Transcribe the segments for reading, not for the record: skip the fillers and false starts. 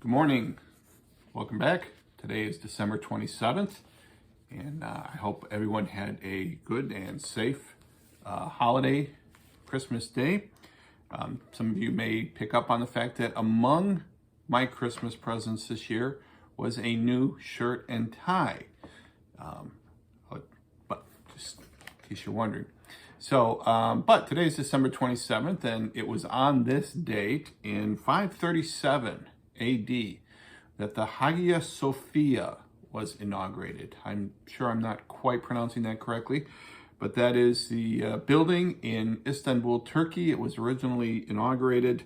Good morning. Welcome back. Today is December 27th, and I hope everyone had a good and safe holiday, Christmas Day. Some of you may pick up on the fact that among my Christmas presents this year was a new shirt and tie. But just in case you're wondering. But today's December 27th, and it was on this date in 537 AD that the Hagia Sophia was inaugurated. I'm sure I'm not quite pronouncing that correctly, but that is the building in Istanbul, Turkey. It was originally inaugurated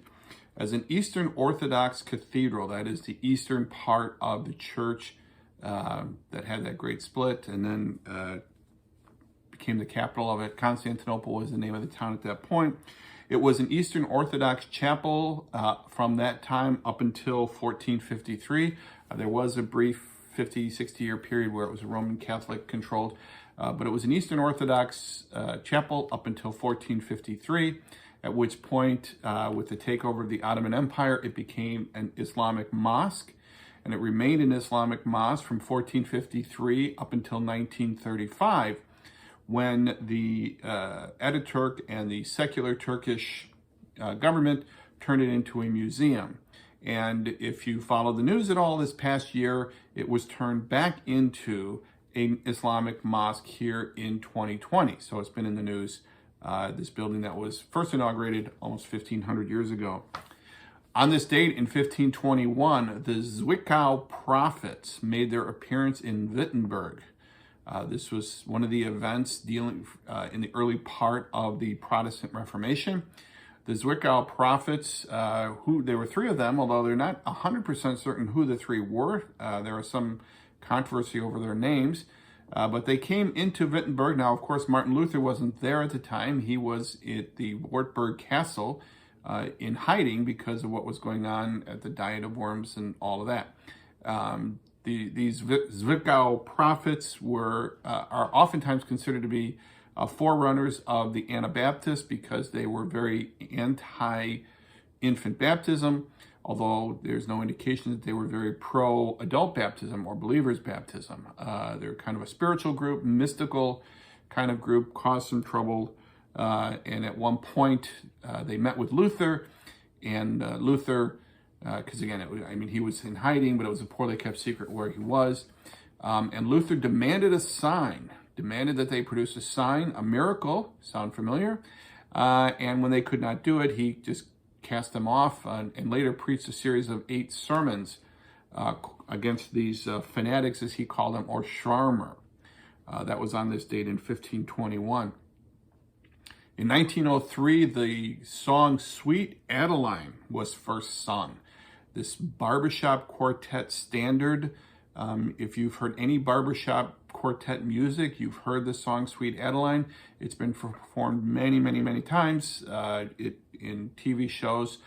as an Eastern Orthodox cathedral. That is the eastern part of the church that had that great split, and then became the capital of it. Constantinople was the name of the town at that point. It was an Eastern Orthodox chapel from that time up until 1453. There was a brief 50, 60-year period where it was Roman Catholic controlled, but it was an Eastern Orthodox chapel up until 1453, at which point, with the takeover of the Ottoman Empire, it became an Islamic mosque, and it remained an Islamic mosque from 1453 up until 1935, when the Ataturk and the secular Turkish government turned it into a museum. And if you follow the news at all this past year, it was turned back into an Islamic mosque here in 2020. So it's been in the news, this building that was first inaugurated almost 1,500 years ago. On this date in 1521, the Zwickau prophets made their appearance in Wittenberg. This was one of the events dealing in the early part of the Protestant Reformation. The Zwickau prophets, there were three of them, although they're not 100% certain who the three were. There was some controversy over their names, but they came into Wittenberg. Now, of course, Martin Luther wasn't there at the time. He was at the Wartburg Castle in hiding because of what was going on at the Diet of Worms and all of that. These Zwickau prophets are oftentimes considered to be forerunners of the Anabaptists because they were very anti-infant baptism, although there's no indication that they were very pro-adult baptism or believers' baptism. They're kind of a spiritual group, mystical kind of group, caused some trouble, and at one point they met with Luther, and Luther, because again, he was in hiding, but it was a poorly kept secret where he was. And Luther demanded a sign, demanded that they produce a sign, a miracle, sound familiar? And when they could not do it, he just cast them off and later preached a series of 8 sermons against these fanatics, as he called them, or Schwarmer. That was on this date in 1521. In 1903, the song Sweet Adeline was first sung. This barbershop quartet standard. If you've heard any barbershop quartet music, you've heard the song Sweet Adeline. It's been performed many, many, many times in TV shows.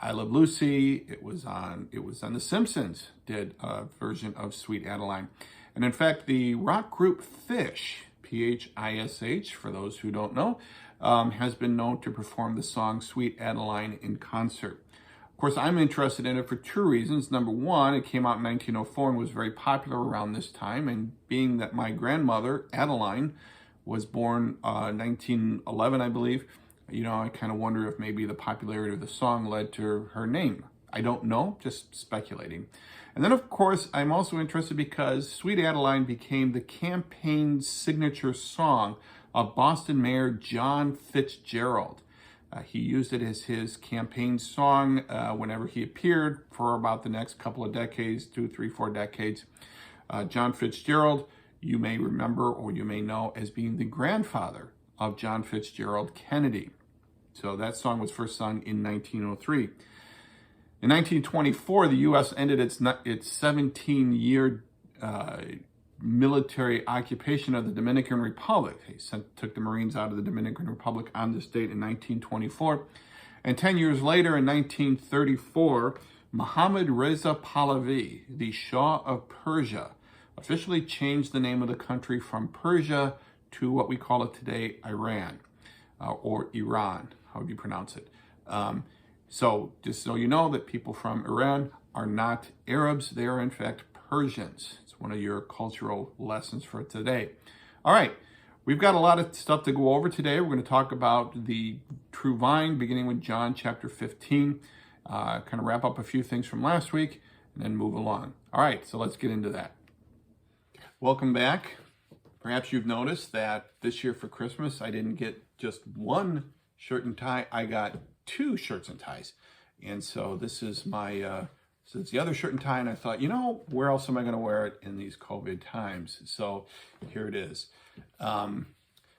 I Love Lucy. It was on The Simpsons, did a version of Sweet Adeline. And in fact, the rock group Phish, P-H-I-S-H, for those who don't know, has been known to perform the song Sweet Adeline in concert. Of course, I'm interested in it for 2 reasons. Number one, it came out in 1904 and was very popular around this time. And being that my grandmother, Adeline, was born 1911, I believe, I kind of wonder if maybe the popularity of the song led to her name. I don't know, just speculating. And then, of course, I'm also interested because Sweet Adeline became the campaign signature song of Boston Mayor John Fitzgerald. He used it as his campaign song whenever he appeared for about the next couple of decades, 2, 3, 4 decades. John Fitzgerald, you may remember or you may know as being the grandfather of John Fitzgerald Kennedy. So that song was first sung in 1903. In 1924, the U.S. ended its 17-year military occupation of the Dominican Republic. He took the Marines out of the Dominican Republic on this date in 1924. And 10 years later, in 1934, Mohammad Reza Pahlavi, the Shah of Persia, officially changed the name of the country from Persia to what we call it today, Iran, or Iran, however you pronounce it. So just so you know that people from Iran are not Arabs. They are, in fact, Persians. It's one of your cultural lessons for today. All right. We've got a lot of stuff to go over today. We're going to talk about the true vine, beginning with John chapter 15, kind of wrap up a few things from last week, and then move along. All right, so let's get into that. Welcome back. Perhaps you've noticed that this year for Christmas, I didn't get just one shirt and tie. I got two shirts and ties. And so this is my, so it's the other shirt and tie, and I thought, where else am I going to wear it in these COVID times? So here it is.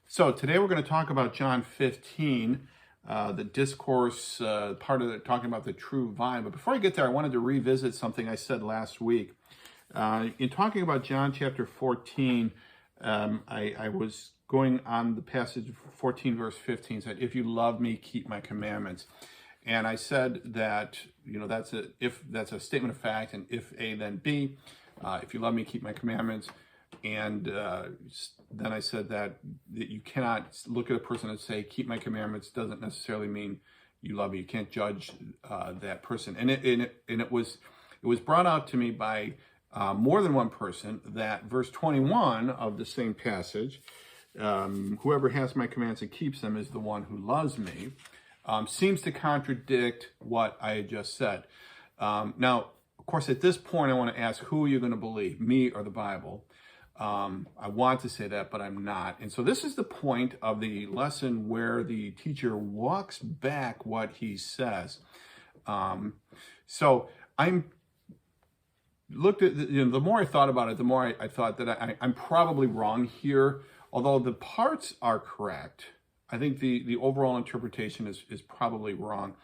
So today we're going to talk about John 15, the discourse, part of it, talking about the true vine. But before I get there, I wanted to revisit something I said last week. In talking about John chapter 14, I was going on the passage 14 verse 15, said, if you love me, keep my commandments. And I said that, that's a statement of fact, and if A, then B. If you love me, keep my commandments. And then I said that you cannot look at a person and say, keep my commandments, doesn't necessarily mean you love me. You can't judge that person. And it was brought out to me by more than one person that verse 21 of the same passage, whoever has my commands and keeps them is the one who loves me, seems to contradict what I had just said. Now, of course, at this point, I want to ask, who are you going to believe, me or the Bible? I want to say that, but I'm not. And so this is the point of the lesson where the teacher walks back what he says. So I'm looked at, the more I thought about it, the more I thought that I'm probably wrong here. Although the parts are correct, I think the overall interpretation is probably wrong,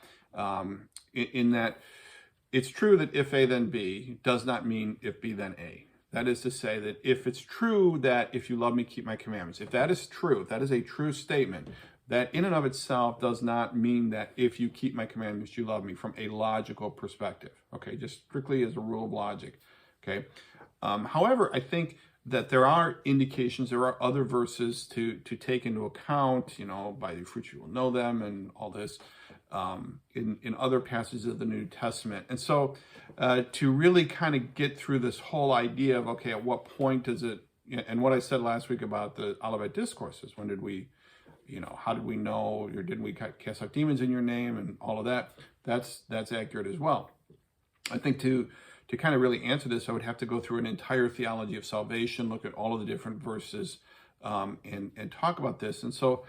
in that it's true that if A then B does not mean if B then A. That is to say that if it's true that if you love me, keep my commandments, if that is true, if that is a true statement, that in and of itself does not mean that if you keep my commandments, you love me from a logical perspective, okay, just strictly as a rule of logic, okay. However, I think that there are indications, there are other verses to take into account, by the fruits you will know them and all this, in other passages of the New Testament. And so to really kind of get through this whole idea of, okay, at what point does it, and what I said last week about the Olivet Discourses, when did we, how did we know, or didn't we cast out demons in your name and all of that, that's accurate as well. I think to kind of really answer this, I would have to go through an entire theology of salvation, look at all of the different verses, and talk about this. And so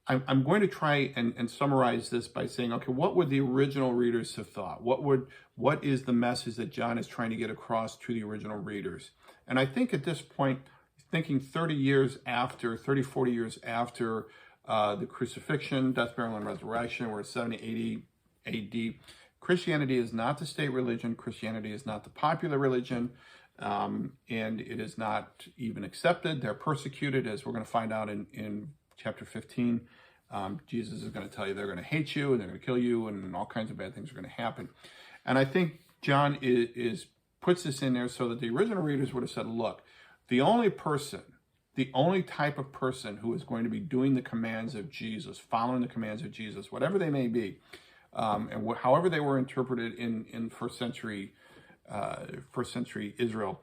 I'm going to try and summarize this by saying, okay, what would the original readers have thought? What is the message that John is trying to get across to the original readers? And I think at this point, thinking 40 years after the crucifixion, death, burial, and resurrection, we're at 70, 80 AD, Christianity is not the state religion. Christianity is not the popular religion, and it is not even accepted. They're persecuted, as we're going to find out in chapter 15. Jesus is going to tell you they're going to hate you and they're going to kill you and all kinds of bad things are going to happen. And I think John puts this in there so that the original readers would have said, look, the only type of person who is going to be doing the commands of Jesus, following the commands of Jesus, whatever they may be, and however they were interpreted in first century Israel,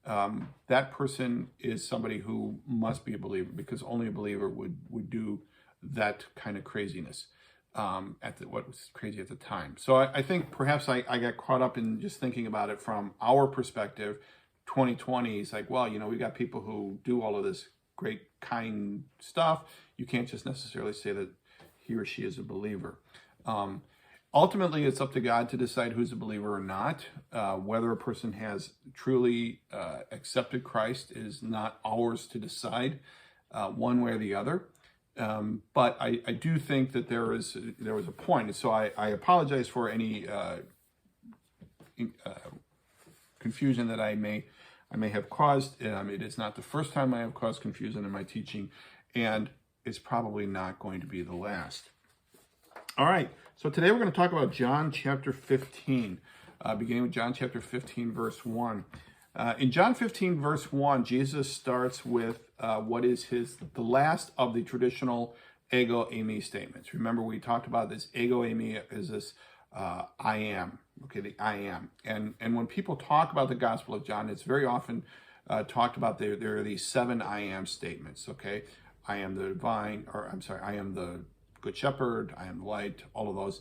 that person is somebody who must be a believer, because only a believer would do that kind of craziness, what was crazy at the time. So I think perhaps I got caught up in just thinking about it from our perspective. 2020 is like, well, we got people who do all of this great kind stuff. You can't just necessarily say that he or she is a believer. Ultimately, it's up to God to decide who's a believer or not. Whether a person has truly accepted Christ is not ours to decide one way or the other. But I do think that there was a point. And so I apologize for any confusion that I may have caused. It is not the first time I have caused confusion in my teaching, and it's probably not going to be the last. All right, so today we're going to talk about John chapter 15, beginning with John chapter 15, verse 1. In John 15, verse 1, Jesus starts with what is the last of the traditional ego eimi statements. Remember, we talked about this ego eimi is this I am. Okay, the I am. And when people talk about the Gospel of John, it's very often talked about there are these 7 I am statements, okay? I am the vine, or I'm sorry, I am the good shepherd, I am the light, all of those.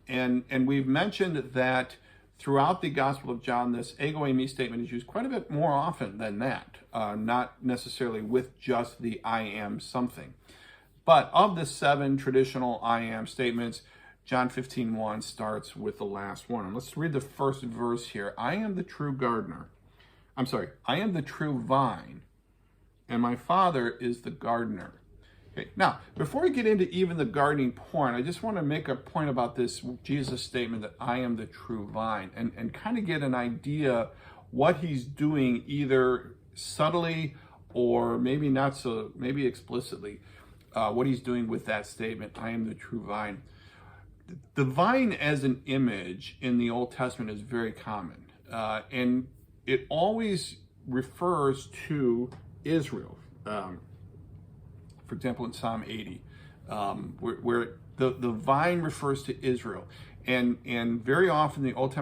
And we've mentioned that throughout the Gospel of John, this ego eimi statement is used quite a bit more often than that, not necessarily with just the I am something. But of the 7 traditional I am statements, John 15:1 starts with the last one. And let's read the first verse here. I am the true gardener. I am the true vine, and my Father is the gardener. Okay, now, before we get into even the gardening point, I just want to make a point about this Jesus statement that I am the true vine, and kind of get an idea what he's doing, either subtly or maybe not so, maybe explicitly, what he's doing with that statement, I am the true vine. The vine as an image in the Old Testament is very common, and it always refers to Israel. For example, in Psalm 80, where the vine refers to Israel. And very often the Old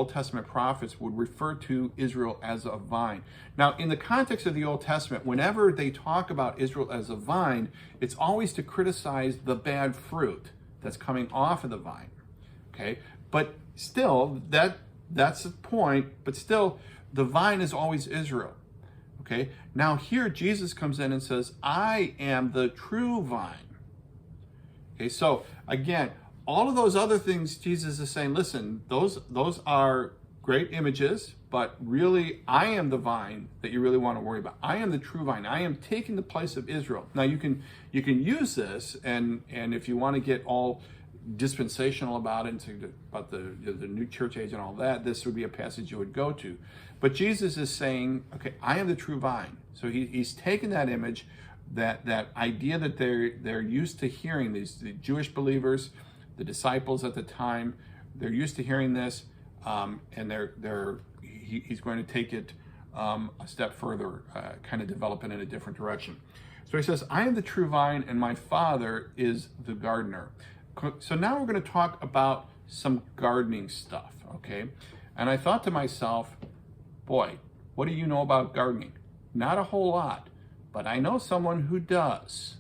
Testament prophets would refer to Israel as a vine. Now, in the context of the Old Testament, whenever they talk about Israel as a vine, it's always to criticize the bad fruit that's coming off of the vine. Okay? But still, that's the point, but still, the vine is always Israel. Okay? Now here Jesus comes in and says, I am the true vine. Okay, so again, all of those other things Jesus is saying, listen, those are great images, but really I am the vine that you really want to worry about. I am the true vine. I am taking the place of Israel. Now you can use this, and if you want to get all dispensational about it, and about the new church age and all that, this would be a passage you would go to. But Jesus is saying, okay, I am the true vine. So he's taken that image, that idea that they're used to hearing, the Jewish believers, the disciples at the time, they're used to hearing this, and he's going to take it a step further, kind of develop it in a different direction. So he says, I am the true vine, and my Father is the gardener. So now we're going to talk about some gardening stuff, okay? And I thought to myself, boy, what do you know about gardening? Not a whole lot, but I know someone who does.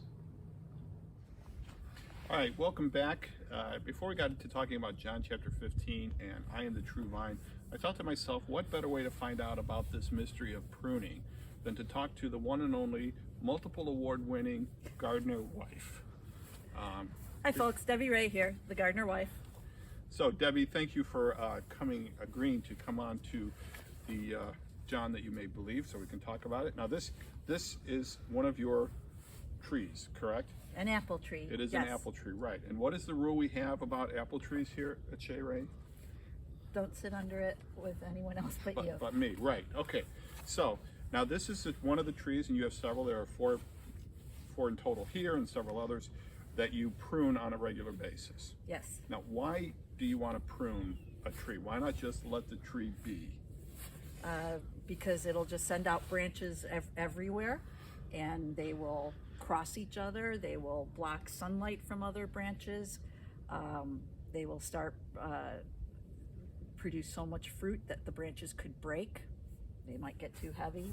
All right, welcome back. Before we got into talking about John chapter 15 and I am the true vine, I thought to myself, what better way to find out about this mystery of pruning than to talk to the one and only multiple award-winning gardener wife. Hi folks, Debbie Ray here, the gardener wife. So Debbie, thank you for agreeing to come on to the John that you may believe, so we can talk about it. Now this is one of your trees, correct? An apple tree. It is yes. An apple tree, right. And what is the rule we have about apple trees here at Shea Ray? Don't sit under it with anyone else but you. But me, right. Okay. So now this is one of the trees, and you have several. There are four in total here and several others that you prune on a regular basis. Yes. Now, why do you want to prune a tree? Why not just let the tree be? Because it'll just send out branches everywhere, and they will cross each other. They will block sunlight from other branches. They will start produce so much fruit that the branches could break. They might get too heavy.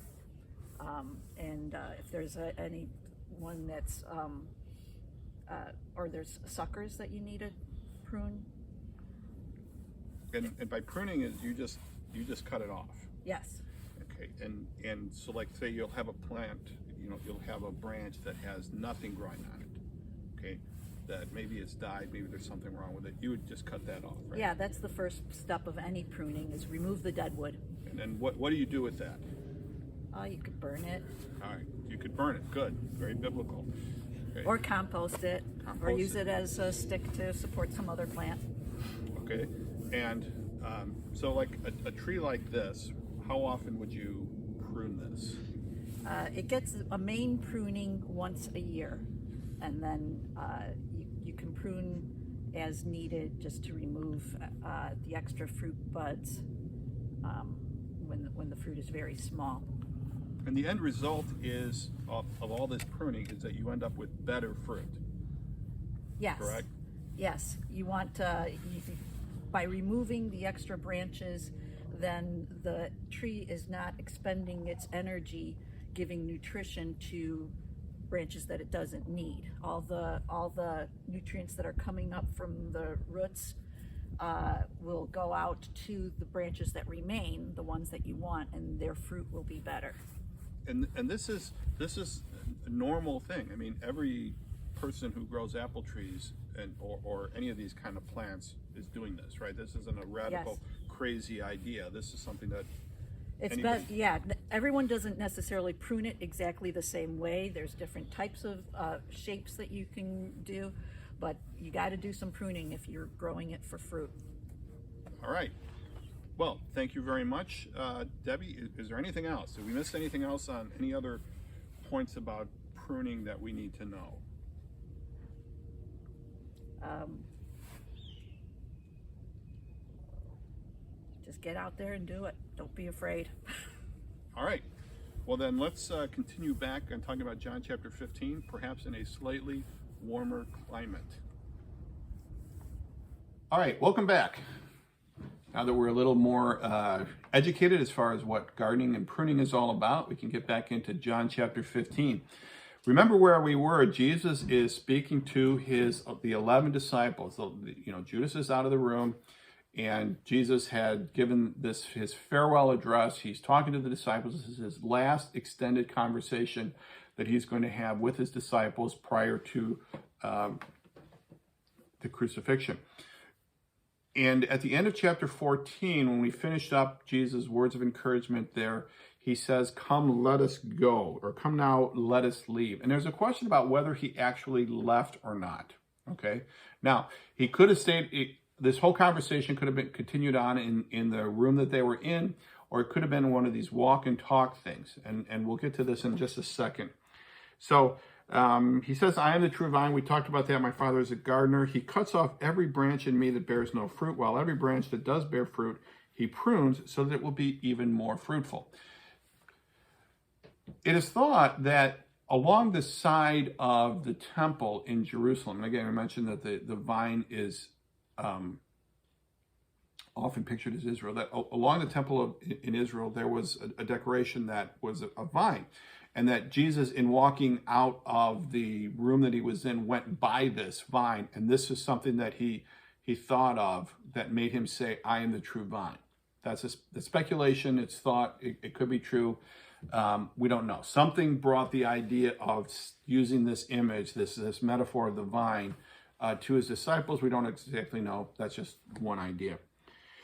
If there's any one that's or there's suckers that you need to prune. And by pruning it, you just cut it off. Yes. Okay. And so, like, say you'll have a plant, you'll have a branch that has nothing growing on it. Okay. That maybe it's died, maybe there's something wrong with it. You would just cut that off, right? Yeah, that's the first step of any pruning, is remove the dead wood. And then what do you do with that? You could burn it. All right, you could burn it. Good, very biblical. Okay. Or compost it, or use it as a stick to support some other plant. Okay, and so like a tree like this, how often would you prune this? It gets a main pruning once a year, and then you can prune as needed just to remove the extra fruit buds when the fruit is very small. And the end result is of all this pruning is that you end up with better fruit. Yes. Correct? Yes. You want by removing the extra branches, then the tree is not expending its energy giving nutrition to branches that it doesn't need. All the nutrients that are coming up from the roots will go out to the branches that remain, the ones that you want, and their fruit will be better. And this is a normal thing. I mean, every person who grows apple trees or any of these kind of plants is doing this, right? This isn't a radical, crazy idea. This is something that it's best, yeah. Everyone doesn't necessarily prune it exactly the same way. There's different types of shapes that you can do, but you got to do some pruning if you're growing it for fruit. All right. Well, thank you very much, Debbie. Is there anything else? Did we miss anything else on any other points about pruning that we need to know? Just get out there and do it. Don't be afraid. All right. Well, then let's continue back and talking about John chapter 15, perhaps in a slightly warmer climate. All right, welcome back. Now that we're a little more educated as far as what gardening and pruning is all about, we can get back into John chapter 15. Remember where we were. Jesus is speaking to the 11 disciples. Judas is out of the room, and Jesus had given his farewell address. He's talking to the disciples. This is his last extended conversation that he's going to have with his disciples prior to the crucifixion. And at the end of chapter 14, when we finished up Jesus' words of encouragement there, he says, "Come, let us go," or "Come now, let us leave." And there's a question about whether he actually left or not. Okay. Now, he could have stayed. This whole conversation could have been continued on in the room that they were in, or it could have been one of these walk and talk things. And we'll get to this in just a second. So he says, "I am the true vine." We talked about that. My Father is a gardener. He cuts off every branch in me that bears no fruit, while every branch that does bear fruit, he prunes so that it will be even more fruitful. It is thought that along the side of the temple in Jerusalem, and again, I mentioned that the vine is often pictured as Israel, that along the temple in Israel, there was a decoration that was a vine. And that Jesus, in walking out of the room that he was in, went by this vine. And this is something that he thought of that made him say, "I am the true vine." That's the speculation. It's thought. It could be true. We don't know. Something brought the idea of using this image, this metaphor of the vine, to his disciples. We don't exactly know. That's just one idea.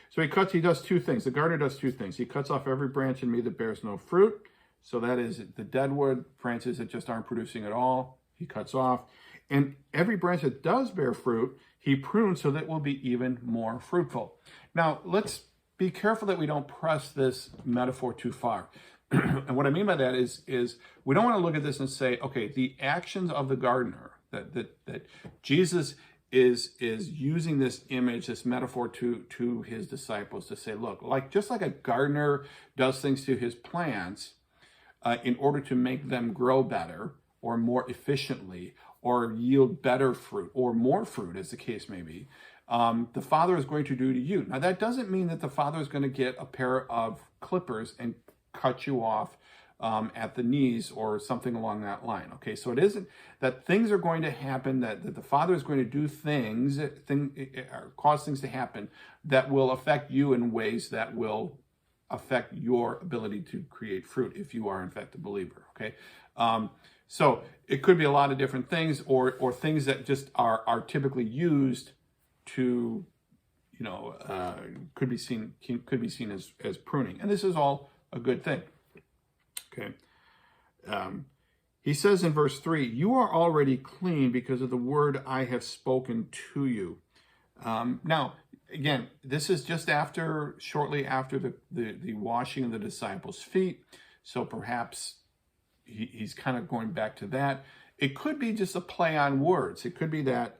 So he does two things. The gardener does two things. He cuts off every branch in me that bears no fruit. So that is the deadwood branches that just aren't producing at all. He cuts off. And every branch that does bear fruit, he prunes so that it will be even more fruitful. Now, let's be careful that we don't press this metaphor too far. And what I mean by that is we don't want to look at this and say, okay, the actions of the gardener, that Jesus is using this image, this metaphor to his disciples to say, look, just like a gardener does things to his plants in order to make them grow better or more efficiently or yield better fruit or more fruit, as the case may be, the Father is going to do to you. Now, that doesn't mean that the Father is going to get a pair of clippers and cut you off at the knees or something along that line. Okay, so it isn't that things are going to happen, that the Father is going to do things, cause things to happen that will affect you in ways that will affect your ability to create fruit if you are in fact a believer. Okay, so it could be a lot of different things, or things that just are typically used to, could be seen as pruning, and this is all a good thing. Okay. He says in verse 3, "You are already clean because of the word I have spoken to you." Now, again, this is just shortly after the washing of the disciples' feet. So perhaps he's kind of going back to that. It could be just a play on words. It could be that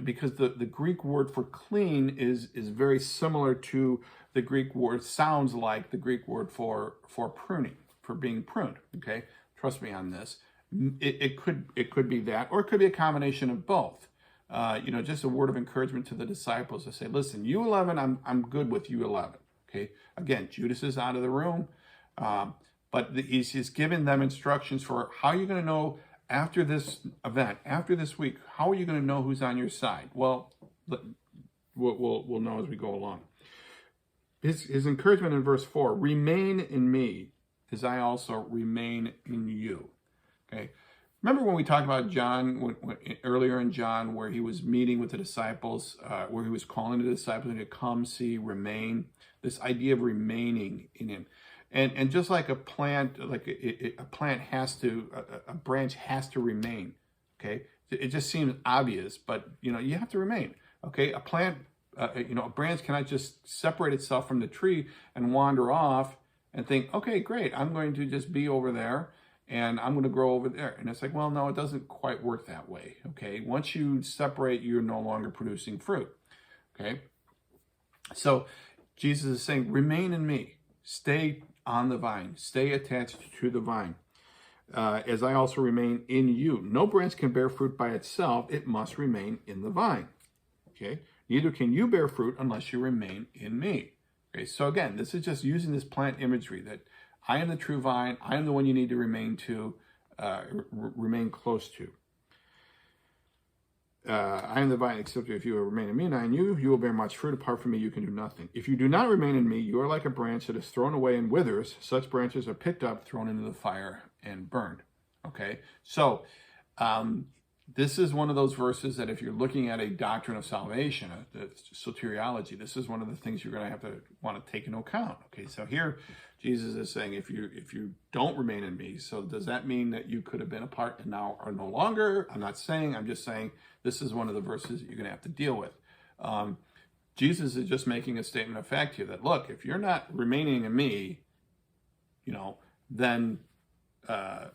because the Greek word for clean is very similar to the Greek word, sounds like the Greek word for pruning, for being pruned. Okay, trust me on this. It could be that, or it could be a combination of both. just a word of encouragement to the disciples to say, listen, you 11, I'm good with you 11. Okay. Again, Judas is out of the room, but he's giving them instructions for how you're going to know after this event, after this week. How are you going to know who's on your side? Well, we'll know as we go along. His encouragement in verse 4: remain in me, as I also remain in you. Okay. Remember when we talked about John, earlier in John, where he was meeting with the disciples, where he was calling the disciples to come, see, remain. This idea of remaining in him, and just like a plant, a plant has to, a branch has to remain. Okay, it just seems obvious, but you have to remain. Okay, a plant, a branch cannot just separate itself from the tree and wander off and think, okay, great, I'm going to just be over there and I'm going to grow over there. And it's like, well, no, it doesn't quite work that way. Okay, once you separate, you're no longer producing fruit. Okay, so Jesus is saying, remain in me, stay on the vine, stay attached to the vine, as I also remain in you. No branch can bear fruit by itself, it must remain in the vine. Okay, neither can you bear fruit unless you remain in me. Okay, so again, this is just using this plant imagery that I am the true vine, I am the one you need to remain close to. I am the vine, except if you remain in me and I in you, you will bear much fruit. Apart from me, you can do nothing. If you do not remain in me, you are like a branch that is thrown away and withers. Such branches are picked up, thrown into the fire, and burned. Okay, so this is one of those verses that if you're looking at a doctrine of salvation, soteriology, this is one of the things you're going to want to take into account. Okay, so here Jesus is saying, if you don't remain in me, so does that mean that you could have been apart and now are no longer? I'm not saying, I'm just saying this is one of the verses that you're going to have to deal with. Jesus is just making a statement of fact here that, look, if you're not remaining in me, then, if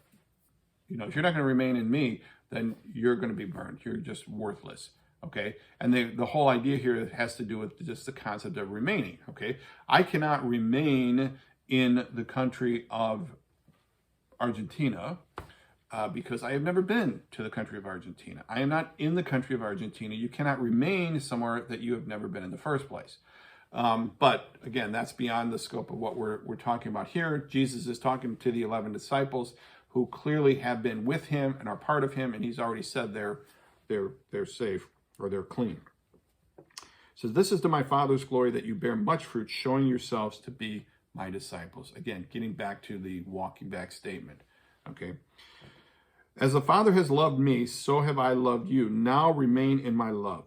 you're not going to remain in me, then you're going to be burned. You're just worthless. Okay. And the whole idea here has to do with just the concept of remaining. Okay. I cannot remain in the country of Argentina because I have never been to the country of Argentina. I am not in the country of Argentina. You cannot remain somewhere that you have never been in the first place. But again, that's beyond the scope of what we're talking about here. Jesus is talking to the 11 disciples who clearly have been with him and are part of him, and he's already said they're safe or they're clean. It says, this is to my Father's glory that you bear much fruit, showing yourselves to be my disciples. Again, getting back to the walking back statement. Okay. As the Father has loved me, so have I loved you. Now remain in my love.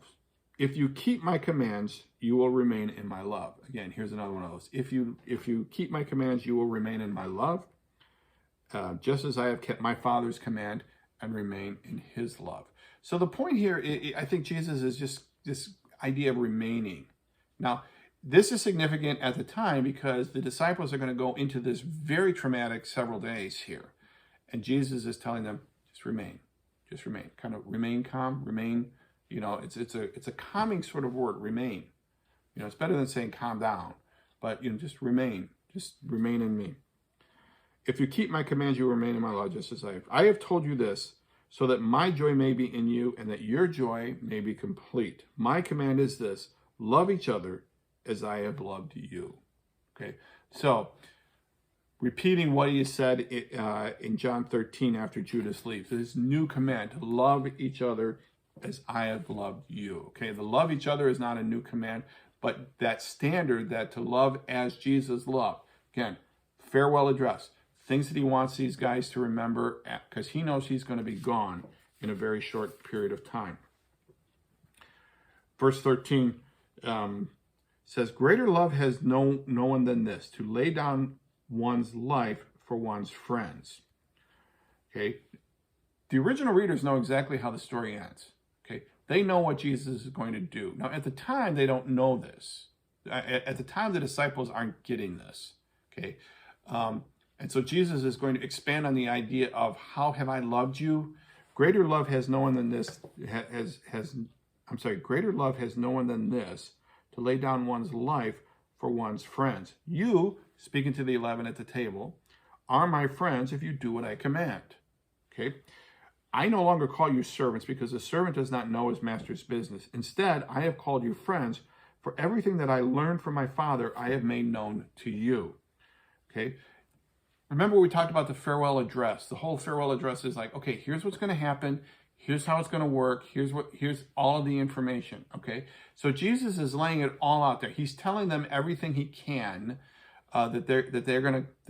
If you keep my commands, you will remain in my love. Again, here's another one of those. If you keep my commands, you will remain in my love. Just as I have kept my Father's command and remain in his love. So the point here, I think Jesus is just this idea of remaining. Now, this is significant at the time because the disciples are going to go into this very traumatic several days here. And Jesus is telling them, just remain, kind of remain calm, remain, it's a calming sort of word, remain. It's better than saying calm down, but just remain in me. If you keep my commands, you will remain in my love, just as I have told you this, so that my joy may be in you and that your joy may be complete. My command is this: love each other as I have loved you. Okay, so repeating what he said in John 13 after Judas leaves, this new command to love each other as I have loved you. Okay, the love each other is not a new command, but that standard that to love as Jesus loved. Again, farewell address. Things that he wants these guys to remember because he knows he's going to be gone in a very short period of time. Verse 13 says, greater love has no one than this, to lay down one's life for one's friends. Okay. The original readers know exactly how the story ends. Okay. They know what Jesus is going to do. Now, at the time, they don't know this. At the time, the disciples aren't getting this. Okay. And so Jesus is going to expand on the idea of how have I loved you? Greater love has no one than this, greater love has no one than this, to lay down one's life for one's friends. You, speaking to the 11 at the table, are my friends if you do what I command. Okay? I no longer call you servants, because the servant does not know his master's business. Instead, I have called you friends, for everything that I learned from my Father, I have made known to you. Okay? Remember, we talked about the farewell address. The whole farewell address is like, okay, here's what's going to happen. Here's how it's going to work. Here's all of the information. Okay? So Jesus is laying it all out there. He's telling them everything he can that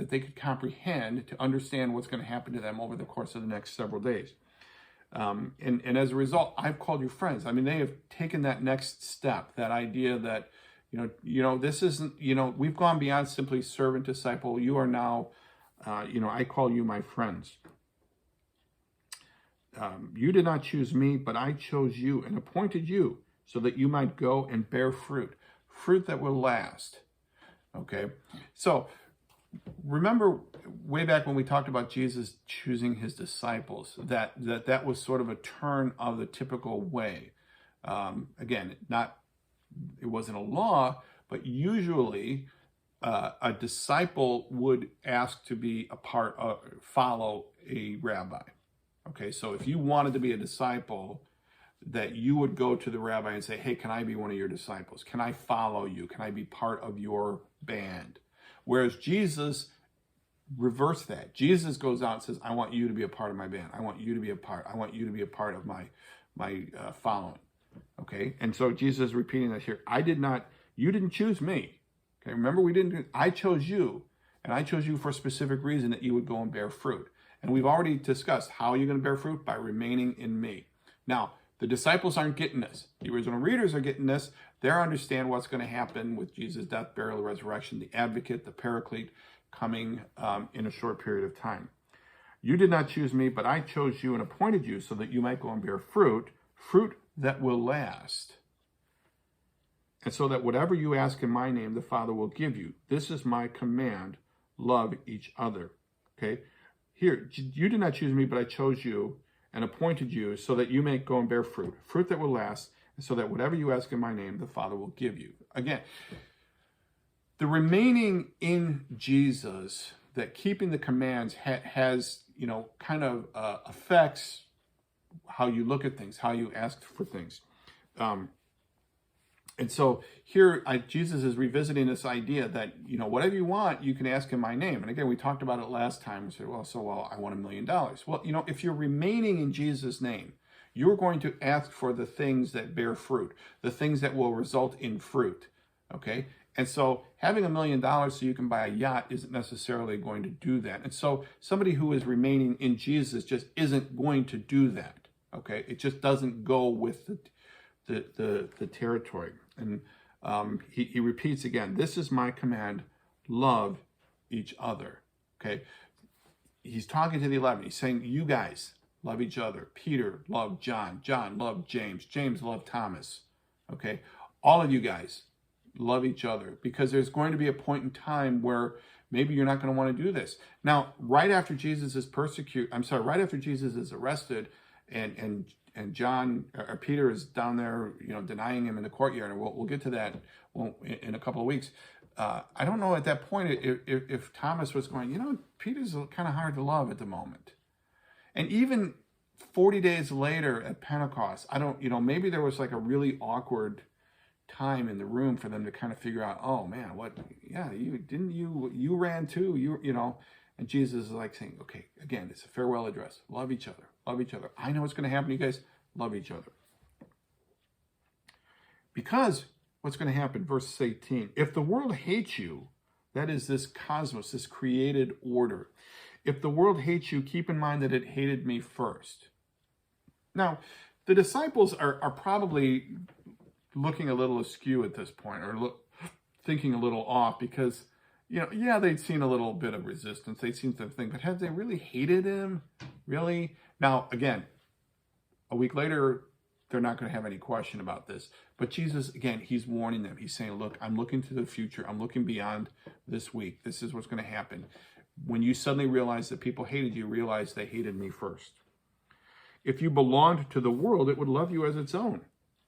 they could comprehend to understand what's going to happen to them over the course of the next several days. And as a result, I've called you friends. I mean, they have taken that next step, that idea that, this isn't, we've gone beyond simply servant disciple. You are now, I call you my friends. You did not choose me, but I chose you and appointed you so that you might go and bear fruit that will last. Okay. So remember way back when we talked about Jesus choosing his disciples, that was sort of a turn of the typical way. Again, it wasn't a law, but usually a disciple would ask to be follow a rabbi. Okay, so if you wanted to be a disciple, that you would go to the rabbi and say, hey, can I be one of your disciples? Can I follow you? Can I be part of your band? Whereas Jesus reversed that. Jesus goes out and says, I want you to be a part of my band. I want you to be a part of my following. Okay. And so Jesus is repeating that here. You didn't choose me. Okay. Remember, I chose you, and I chose you for a specific reason, that you would go and bear fruit. And we've already discussed how you're going to bear fruit: by remaining in me. Now, the disciples aren't getting this. The original readers are getting this. They understand what's going to happen with Jesus' death, burial, resurrection, the advocate, the paraclete, coming in a short period of time. You did not choose me, but I chose you and appointed you so that you might go and bear fruit that will last. And so that whatever you ask in my name, the Father will give you. This is my command: love each other. Okay? Here, you did not choose me, but I chose you and appointed you so that you may go and bear fruit that will last, and so that whatever you ask in my name, the Father will give you. Again, the remaining in Jesus, that keeping the commands has, kind of affects how you look at things, how you ask for things. And so here, Jesus is revisiting this idea that, whatever you want, you can ask in my name. And again, we talked about it last time. We said, I want $1 million. Well, if you're remaining in Jesus' name, you're going to ask for the things that bear fruit, the things that will result in fruit. Okay? And so having $1 million so you can buy a yacht isn't necessarily going to do that. And so somebody who is remaining in Jesus just isn't going to do that. Okay? It just doesn't go with the territory. And he repeats again, this is my command: love each other. Okay? He's talking to the 11. He's saying, you guys love each other. Peter loved John. John loved James. James loved Thomas. Okay? All of you guys love each other, because there's going to be a point in time where maybe you're not going to want to do this. Now, right after Jesus is arrested, and John or Peter is down there, denying him in the courtyard, and we'll get to that in a couple of weeks. I don't know at that point if Thomas was going, Peter's kind of hard to love at the moment. And even 40 days later at Pentecost, maybe there was like a really awkward time in the room for them to kind of figure out, oh man, you ran too, and Jesus is like saying, okay, again, it's a farewell address. Love each other. Love each other. I know what's going to happen. You guys love each other. Because what's going to happen, verse 18, if the world hates you, that is this cosmos, this created order. If the world hates you, keep in mind that it hated me first. Now, the disciples are probably looking a little askew at this point, or thinking a little off, because, they'd seen a little bit of resistance. They'd seen something, but have they really hated him? Really? Now, again, a week later, they're not going to have any question about this. But Jesus, again, he's warning them. He's saying, look, I'm looking to the future. I'm looking beyond this week. This is what's going to happen. When you suddenly realize that people hated you, realize they hated me first. If you belonged to the world, it would love you as its own.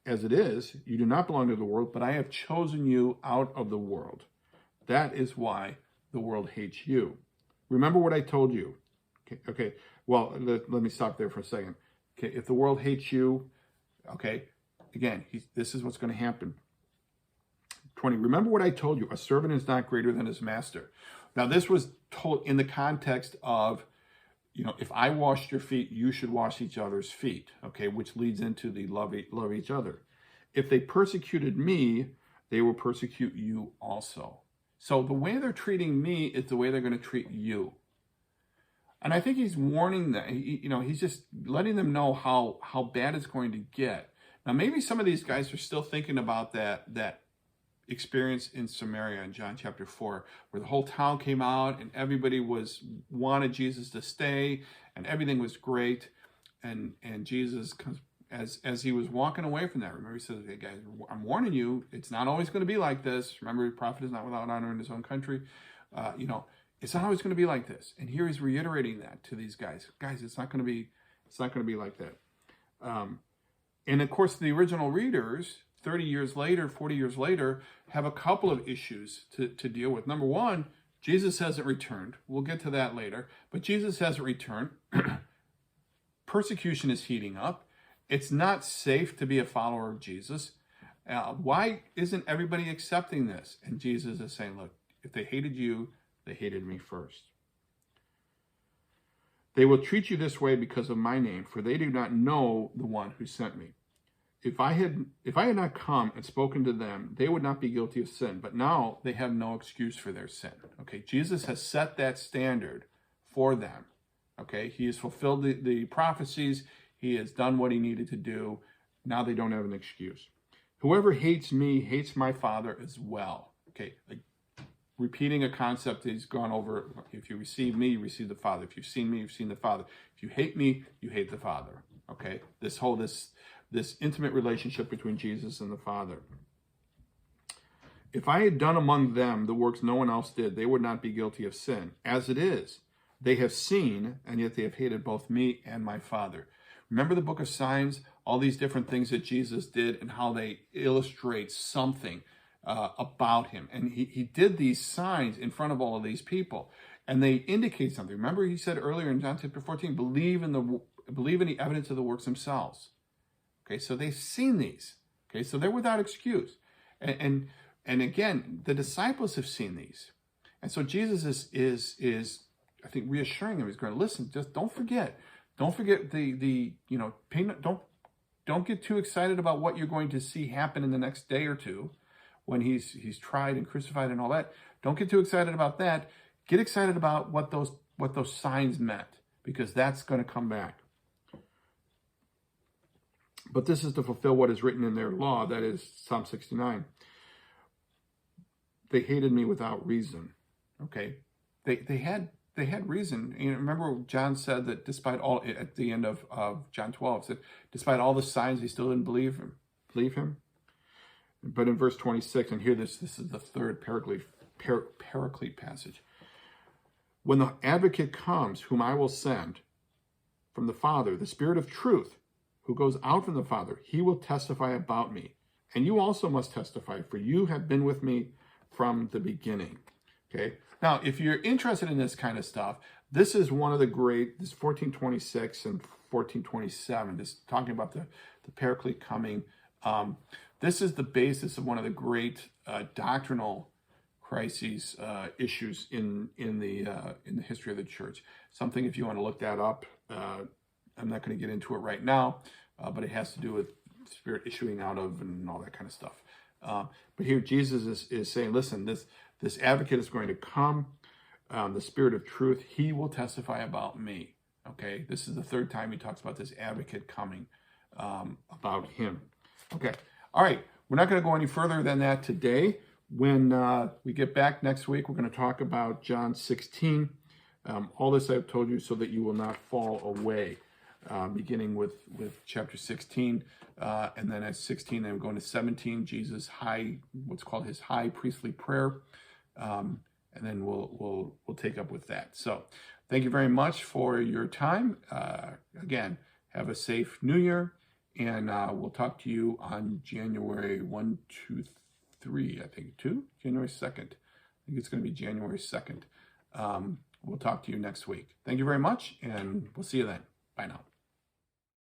As it is, you do not belong to the world, but I have chosen you out of the world. That is why the world hates you. Remember what I told you. Okay. Well, let me stop there for a second. Okay. If the world hates you, okay, again, this is what's going to happen. 20. Remember what I told you. A servant is not greater than his master. Now, this was told in the context of, if I washed your feet, you should wash each other's feet. Okay. Which leads into the love each other. If they persecuted me, they will persecute you also. So the way they're treating me is the way they're going to treat you. And I think he's warning them, he's just letting them know how bad it's going to get. Now, maybe some of these guys are still thinking about that experience in Samaria in John chapter 4, where the whole town came out and everybody wanted Jesus to stay and everything was great. And Jesus comes, as he was walking away from that, remember he says, hey guys, I'm warning you, it's not always going to be like this. Remember, the prophet is not without honor in his own country. It's not always going to be like this. And here he's reiterating that to these guys. Guys, it's not going to be like that. And of course, the original readers, 30 years later, 40 years later, have a couple of issues to deal with. Number one, Jesus hasn't returned. We'll get to that later. But Jesus hasn't returned. Persecution is heating up. It's not safe to be a follower of Jesus. Why isn't everybody accepting this? And Jesus is saying, look, if they hated you, they hated me first. They will treat you this way because of my name, for they do not know the one who sent me. If I had not come and spoken to them, they would not be guilty of sin. But now they have no excuse for their sin. Okay, Jesus has set that standard for them. Okay, he has fulfilled the prophecies. He has done what he needed to do. Now they don't have an excuse. Whoever hates me hates my Father as well. Okay, repeating a concept that he's gone over. If you receive me, you receive the Father. If you've seen me, you've seen the Father. If you hate me, you hate the Father. Okay, this intimate relationship between Jesus and the Father. If I had done among them the works no one else did, they would not be guilty of sin. As it is, they have seen, and yet they have hated both me and my Father. Remember the book of signs, all these different things that Jesus did and how they illustrate something about him. And he did these signs in front of all of these people, and they indicate something. Remember he said earlier in John chapter 14, believe in the evidence of the works themselves. Okay, so they've seen these. Okay, so they're without excuse. And again, the disciples have seen these. And so Jesus is I think reassuring them. He's going to listen, just don't forget don't get too excited about what you're going to see happen in the next day or two when he's tried and crucified and all that. Don't get too excited about that. Get excited about what those signs meant, because that's going to come back. But this is to fulfill what is written in their law, that is Psalm 69. They hated me without reason. Okay, they had reason. Remember John said that despite all, at the end of John 12, said despite all the signs, they still didn't believe him. But in verse 26, and here this is the third paraclete passage. When the advocate comes, whom I will send from the Father, the Spirit of truth, who goes out from the Father, he will testify about me. And you also must testify, for you have been with me from the beginning. Okay. Now, if you're interested in this kind of stuff, this is one of the great, this 1426 and 1427, this talking about the Paraclete coming. This is the basis of one of the great doctrinal crises issues in the history of the church. Something, if you want to look that up, I'm not going to get into it right now, but it has to do with Spirit issuing out of and all that kind of stuff. But here Jesus is saying, listen, this advocate is going to come, the Spirit of truth. He will testify about me. Okay, this is the third time he talks about this advocate coming about him. Okay, all right. We're not going to go any further than that today. When we get back next week, we're going to talk about John 16. All this I've told you so that you will not fall away. Beginning with chapter 16, and then at 16, then we're going to 17, Jesus' what's called his high priestly prayer, and then we'll take up with that. So, thank you very much for your time. Again, have a safe New Year, and we'll talk to you on January 1, 2, 3, I think, January 2nd. I think it's going to be January 2nd. We'll talk to you next week. Thank you very much, and we'll see you then. Bye now.